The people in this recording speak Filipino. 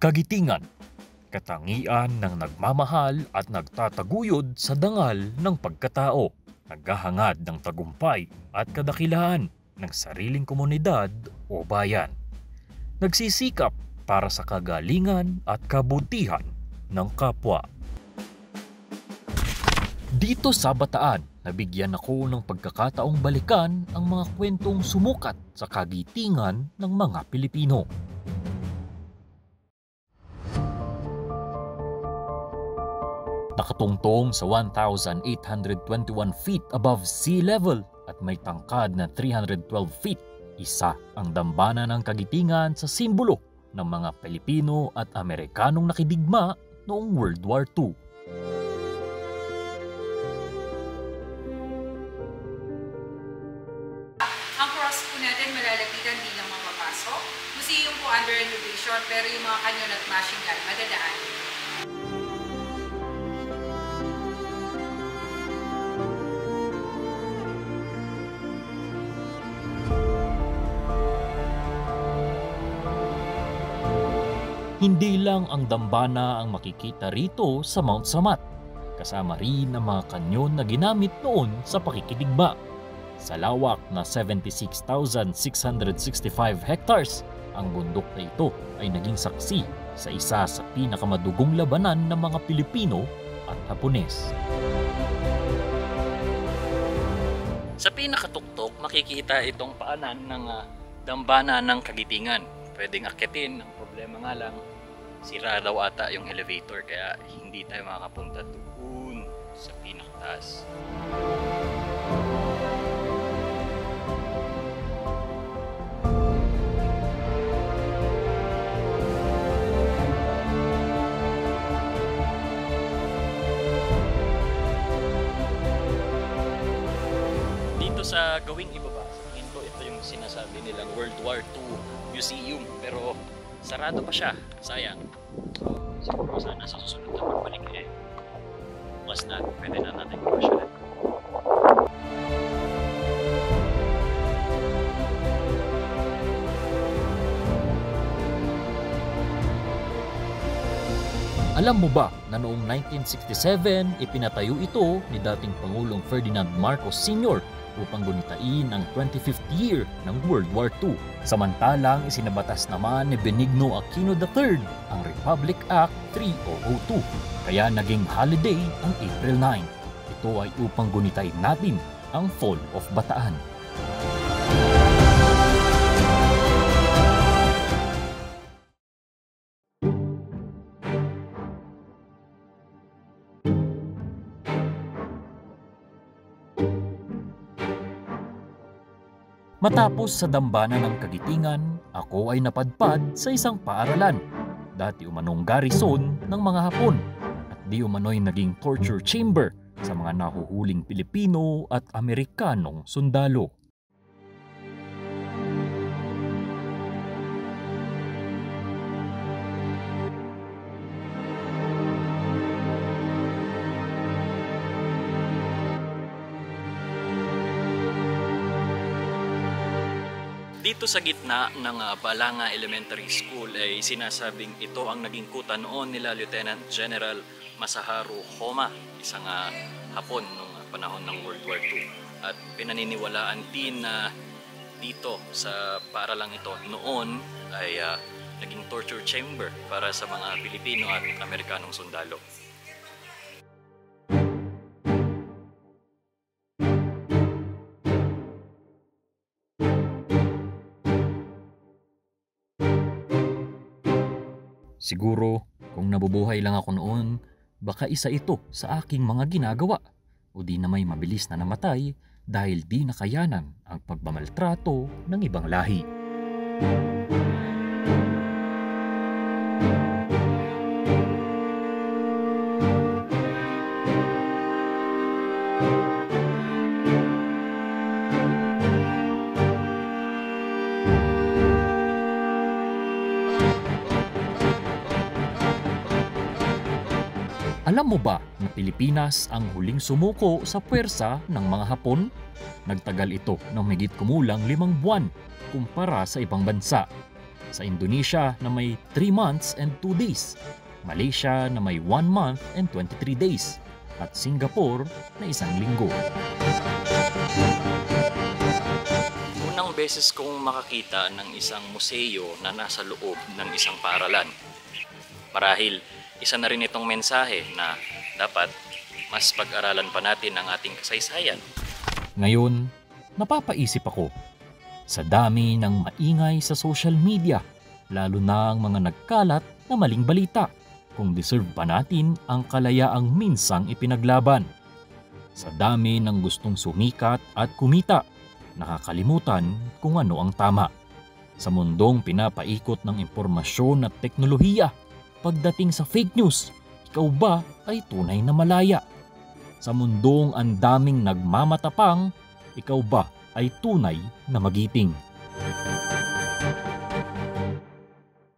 Kagitingan, katangian ng nagmamahal at nagtataguyod sa dangal ng pagkatao, naghahangad ng tagumpay at kadakilaan ng sariling komunidad o bayan. Nagsisikap para sa kagalingan at kabutihan ng kapwa. Dito sa Bataan, nabigyan ako ng pagkakataong balikan ang mga kwentong sumukat sa kagitingan ng mga Pilipino. Nakatungtong sa 1,821 feet above sea level at may tangkad na 312 feet, isa ang dambana ng kagitingan sa simbolo ng mga Pilipino at Amerikanong nakidigma noong World War II. Ang cross po natin malalapitan din ng mapapasok. Museum po under renovation pero yung mga kanyon at machine gun madadaan. Hindi lang ang dambana ang makikita rito sa Mount Samat, kasama rin ang mga kanyon na ginamit noon sa pakikidigma. Sa lawak na 76,665 hectares, ang bundok na ito ay naging saksi sa isa sa pinakamadugong labanan ng mga Pilipino at Hapones. Sa pinakatuktok, makikita itong paanan ng dambana ng Kagitingan. Pwedeng akitin, ang problema nga lang, sira daw ata yung elevator kaya hindi tayo makakapunta doon sa pinakataas. Dito sa gawing ibaba, sa tingin ko ito yung sinasabi nilang World War II Museum, pero sarado pa siya, sayang. So, siguro sana sa susunod na pagbalik bukas na, pwede na natin i-passion. Alam mo ba na noong 1967 ipinatayo ito ni dating Pangulong Ferdinand Marcos Sr. upang gunitain ang 25th year ng World War II. Samantalang isinabatas naman ni Benigno Aquino III ang Republic Act 3002, kaya naging holiday ang April 9. Ito ay upang gunitain natin ang Fall of Bataan. Matapos sa dambana ng Kagitingan, ako ay napadpad sa isang paaralan. Dati umanong garrison ng mga Hapon at di umano'y naging torture chamber sa mga nahuhuling Pilipino at Amerikanong sundalo. Dito sa gitna ng Balanga Elementary School ay sinasabing ito ang naging kuta noon nila Lieutenant General Masaharu Homma, isang Hapon noong panahon ng World War II. At pinaniniwalaan din na dito sa paaralang ito noon ay naging torture chamber para sa mga Pilipino at Amerikanong sundalo. Siguro, kung nabubuhay lang ako noon, baka isa ito sa aking mga ginagawa o di na may mabilis na namatay dahil di nakayanan ang pagmamaltrato ng ibang lahi. Alam mo ba na Pilipinas ang huling sumuko sa puwersa ng mga Hapon? Nagtagal ito ng higit kumulang 5 buwan kumpara sa ibang bansa. Sa Indonesia na may 3 months and 2 days, Malaysia na may 1 month and 23 days, at Singapore na 1 linggo. Unang beses kong makakita ng isang museo na nasa loob ng isang paaralan. Marahil, isa na rin itong mensahe na dapat mas pag-aralan pa natin ang ating kasaysayan. Ngayon, napapaisip ako, sa dami ng maingay sa social media, lalo na ang mga nagkalat na maling balita, kung deserve pa natin ang kalayaang minsang ipinaglaban. Sa dami ng gustong sumikat at kumita, nakakalimutan kung ano ang tama. Sa mundong pinapaikot ng impormasyon at teknolohiya, pagdating sa fake news, ikaw ba ay tunay na malaya? Sa mundong ang daming nagmamatapang, ikaw ba ay tunay na magiting?